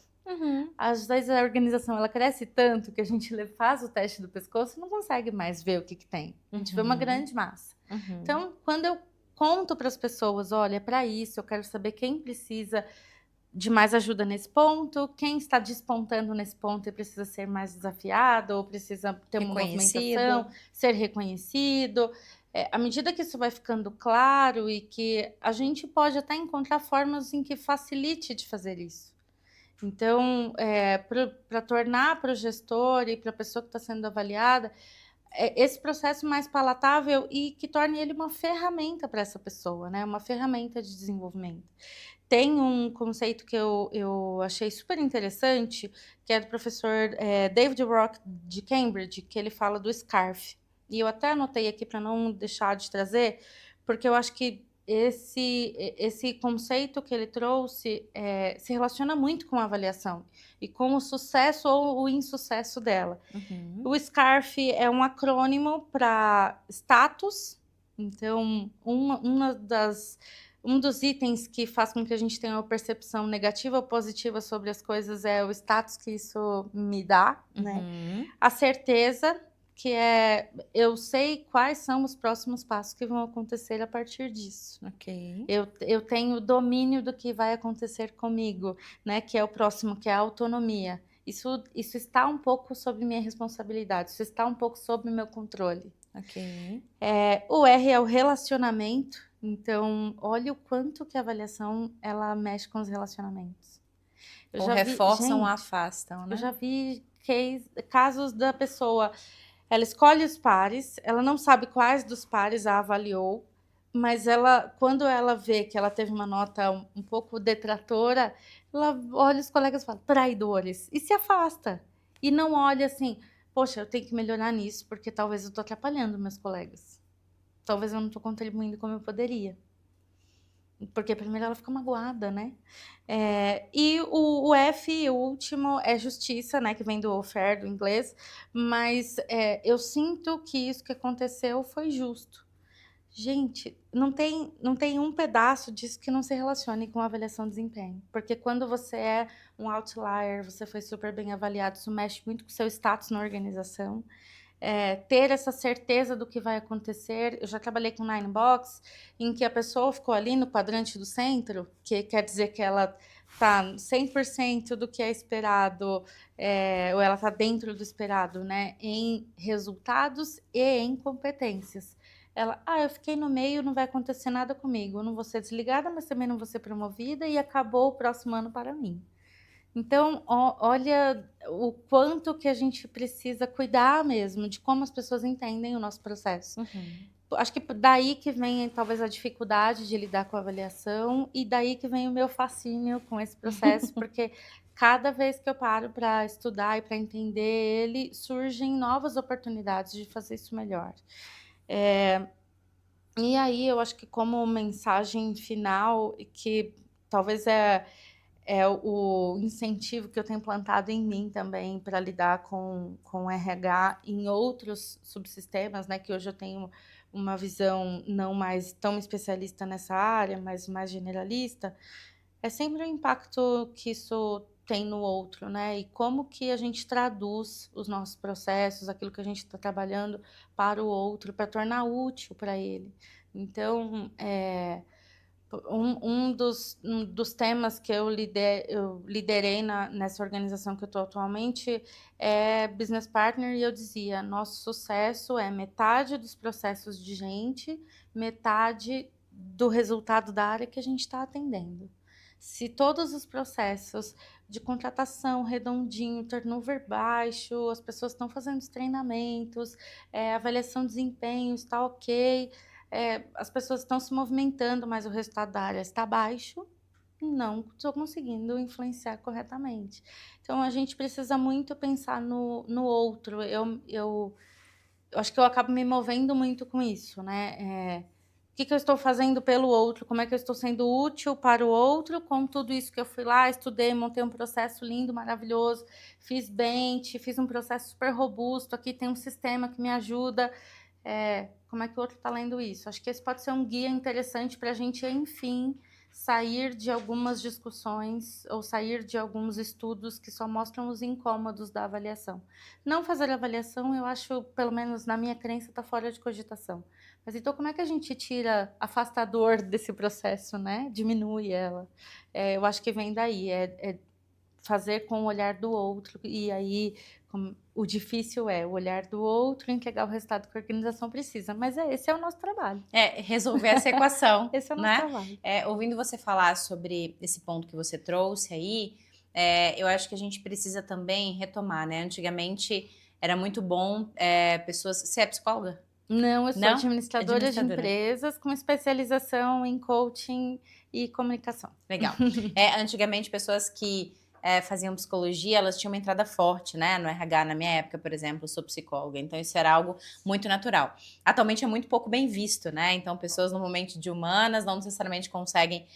Às vezes a organização ela cresce tanto que a gente faz o teste do pescoço e não consegue mais ver o que tem. A gente vê uma grande massa. Então, quando eu conto para as pessoas, olha, é para isso, eu quero saber quem precisa de mais ajuda nesse ponto, quem está despontando nesse ponto e precisa ser mais desafiado, ou precisa ter uma movimentação, ser reconhecido. À medida que isso vai ficando claro e que a gente pode até encontrar formas em que facilite de fazer isso. Então, para tornar para o gestor e para a pessoa que está sendo avaliada, esse processo mais palatável e que torne ele uma ferramenta para essa pessoa, né? Uma ferramenta de desenvolvimento. Tem um conceito que eu achei super interessante, que é do professor David Rock, de Cambridge, que ele fala do SCARF. E eu até anotei aqui para não deixar de trazer, porque eu acho que esse conceito que ele trouxe se relaciona muito com a avaliação e com o sucesso ou o insucesso dela. O SCARF é um acrônimo para status. Então, um dos itens que faz com que a gente tenha uma percepção negativa ou positiva sobre as coisas é o status que isso me dá, né? A certeza, que eu sei quais são os próximos passos que vão acontecer a partir disso. Eu tenho domínio do que vai acontecer comigo, né? Que é o próximo, que é a autonomia. Isso está um pouco sob minha responsabilidade, isso está um pouco sob meu controle. O R é o relacionamento. Então, olha o quanto que a avaliação ela mexe com os relacionamentos. Ou reforçam ou afastam, né? Eu já vi casos da pessoa... Ela escolhe os pares, ela não sabe quais dos pares a avaliou, mas quando ela vê que ela teve uma nota um pouco detratora, ela olha os colegas e fala, traidores, e se afasta. E não olha assim, poxa, eu tenho que melhorar nisso, porque talvez eu estou atrapalhando meus colegas. talvez eu não estou contribuindo como eu poderia. Porque primeiro ela fica magoada, né? E o F, o último, é justiça, né? Que vem do fair, do inglês. Mas eu sinto que isso que aconteceu foi justo. Gente, não tem um pedaço disso que não se relacione com a avaliação de desempenho. Porque quando você é um outlier, você foi super bem avaliado, isso mexe muito com o seu status na organização. Ter essa certeza do que vai acontecer. Eu já trabalhei com Nine Box, em que a pessoa ficou ali no quadrante do centro, que quer dizer que ela está 100% do que é esperado, ou ela está dentro do esperado, né, em resultados e em competências. Ela, eu fiquei no meio, não vai acontecer nada comigo, eu não vou ser desligada, mas também não vou ser promovida e acabou o próximo ano para mim. Então, olha o quanto que a gente precisa cuidar mesmo de como as pessoas entendem o nosso processo. Acho que daí que vem talvez a dificuldade de lidar com a avaliação e daí que vem o meu fascínio com esse processo, porque cada vez que eu paro para estudar e para entender ele, surgem novas oportunidades de fazer isso melhor. E aí eu acho que como mensagem final, que talvez é o incentivo que eu tenho plantado em mim também para lidar com RH em outros subsistemas, né? Que hoje eu tenho uma visão não mais tão especialista nessa área, mas mais generalista, é sempre o impacto que isso tem no outro, né? E como que a gente traduz os nossos processos, aquilo que a gente está trabalhando para o outro, para tornar útil para ele. Então, um dos temas que eu liderei nessa organização que eu estou atualmente é Business Partner, e eu dizia, nosso sucesso é metade dos processos de gente, metade do resultado da área que a gente está atendendo. Se todos os processos de contratação redondinho, turnover baixo, as pessoas estão fazendo os treinamentos, avaliação de desempenho está ok, as pessoas estão se movimentando, mas o resultado da área está baixo, não estou conseguindo influenciar corretamente. Então, a gente precisa muito pensar no outro. Eu acho que eu acabo me movendo muito com isso, né? O que eu estou fazendo pelo outro? Como é que eu estou sendo útil para o outro com tudo isso que eu fui lá, estudei, montei um processo lindo, maravilhoso, fiz bench, fiz um processo super robusto, aqui tem um sistema que me ajuda. Como é que o outro está lendo isso? Acho que esse pode ser um guia interessante para a gente, enfim, sair de algumas discussões ou sair de alguns estudos que só mostram os incômodos da avaliação. Não fazer avaliação, eu acho, pelo menos na minha crença, está fora de cogitação. Mas então, como é que a gente afasta a dor desse processo, né? Diminui ela. Eu acho que vem daí, fazer com o olhar do outro, e aí o difícil é o olhar do outro e entregar o resultado que a organização precisa, mas esse é o nosso trabalho. Resolver essa equação. Esse é o nosso trabalho. Ouvindo você falar sobre esse ponto que você trouxe aí, eu acho que a gente precisa também retomar, né? Antigamente era muito bom pessoas... Você é psicóloga? Não, eu sou administradora de empresas com especialização em coaching e comunicação. Legal. Antigamente, pessoas que faziam psicologia, elas tinham uma entrada forte, né, no RH. Na minha época, por exemplo, eu sou psicóloga, então isso era algo muito natural. Atualmente é muito pouco bem visto, né, então pessoas normalmente de humanas não necessariamente conseguem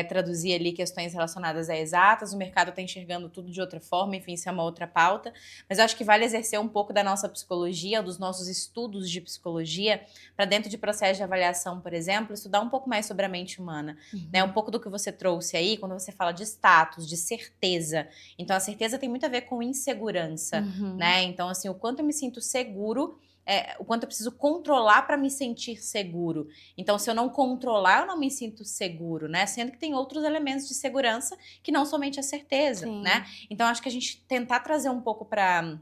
traduzir ali questões relacionadas a exatas, o mercado está enxergando tudo de outra forma, enfim, isso é uma outra pauta, mas eu acho que vale exercer um pouco da nossa psicologia, dos nossos estudos de psicologia, para dentro de processo de avaliação, por exemplo, estudar um pouco mais sobre a mente humana, né, um pouco do que você trouxe aí, quando você fala de status, de certeza. Então, a certeza tem muito a ver com insegurança, né? Então, assim, o quanto eu me sinto seguro, o quanto eu preciso controlar para me sentir seguro. Então, se eu não controlar, eu não me sinto seguro, né? Sendo que tem outros elementos de segurança que não somente a certeza, né? Então, acho que a gente tentar trazer um pouco para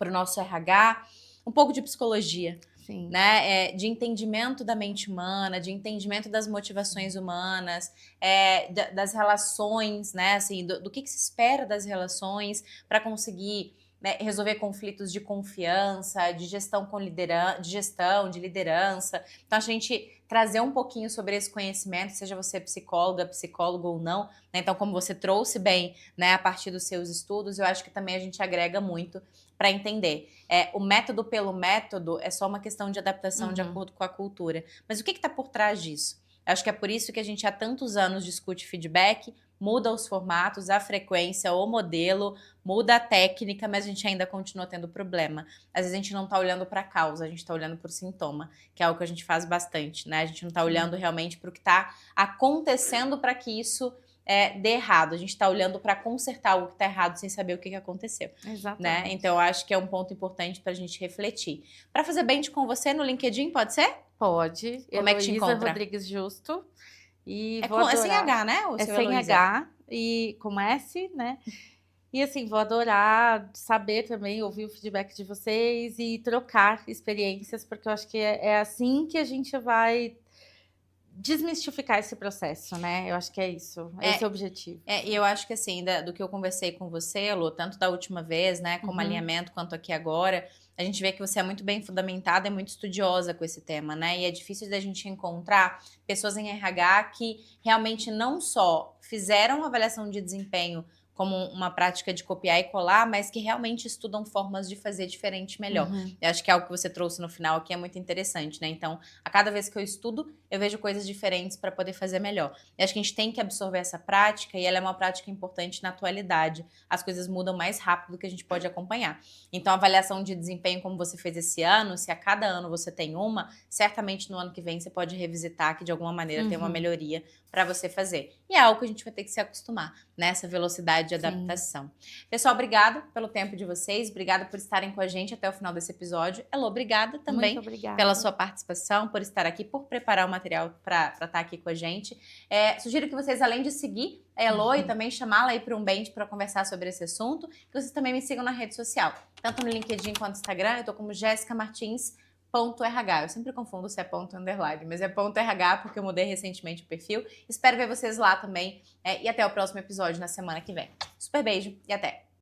o nosso RH, um pouco de psicologia. Sim. Né? De entendimento da mente humana, de entendimento das motivações humanas, das relações, né? Assim, do que se espera das relações para conseguir né, resolver conflitos de confiança, de gestão com de liderança. Então, a gente trazer um pouquinho sobre esse conhecimento, seja você psicóloga, psicólogo ou não, né? Então, como você trouxe bem, né, a partir dos seus estudos, eu acho que também a gente agrega muito para entender. O método pelo método é só uma questão de adaptação de acordo com a cultura. Mas o que está por trás disso? Eu acho que é por isso que a gente há tantos anos discute feedback, muda os formatos, a frequência, o modelo, muda a técnica, mas a gente ainda continua tendo problema. Às vezes a gente não está olhando para a causa, a gente está olhando para o sintoma, que é algo que a gente faz bastante, né? A gente não está olhando realmente para o que está acontecendo para que isso dê errado. A gente está olhando para consertar algo que está errado sem saber o que aconteceu. Exatamente. Né? Então, eu acho que é um ponto importante para a gente refletir. Para fazer bench com você no LinkedIn, pode ser? Pode. Como é que te Heloísa encontra? Rodrigues Justo. E É sem H, né? É sem H e com S, né? E assim, vou adorar saber também, ouvir o feedback de vocês e trocar experiências, porque eu acho que é assim que a gente vai desmistificar esse processo, né? Eu acho que é isso, esse é o objetivo. E eu acho que assim, do que eu conversei com você, Lu, tanto da última vez, né, como alinhamento, quanto aqui agora, a gente vê que você é muito bem fundamentada e muito estudiosa com esse tema, né? E é difícil da gente encontrar pessoas em RH que realmente não só fizeram uma avaliação de desempenho como uma prática de copiar e colar, mas que realmente estudam formas de fazer diferente melhor. Eu acho que é algo que você trouxe no final aqui é muito interessante, né? Então, a cada vez que eu estudo, eu vejo coisas diferentes para poder fazer melhor. Eu acho que a gente tem que absorver essa prática e ela é uma prática importante na atualidade. As coisas mudam mais rápido do que a gente pode acompanhar. Então, a avaliação de desempenho, como você fez esse ano, se a cada ano você tem uma, certamente no ano que vem você pode revisitar que de alguma maneira tem uma melhoria para você fazer. E é algo que a gente vai ter que se acostumar, nessa velocidade de adaptação. Pessoal, obrigada pelo tempo de vocês, obrigada por estarem com a gente até o final desse episódio. Elô, obrigada também pela sua participação, por estar aqui, por preparar o material para estar aqui com a gente. Sugiro que vocês, além de seguir a Elô e também chamá-la aí para um bench para conversar sobre esse assunto, que vocês também me sigam na rede social, tanto no LinkedIn quanto no Instagram. Eu tô como Jéssica Martins .rh. Eu sempre confundo se é ponto underline, mas é .rh porque eu mudei recentemente o perfil. Espero ver vocês lá também e até o próximo episódio na semana que vem. Super beijo e até!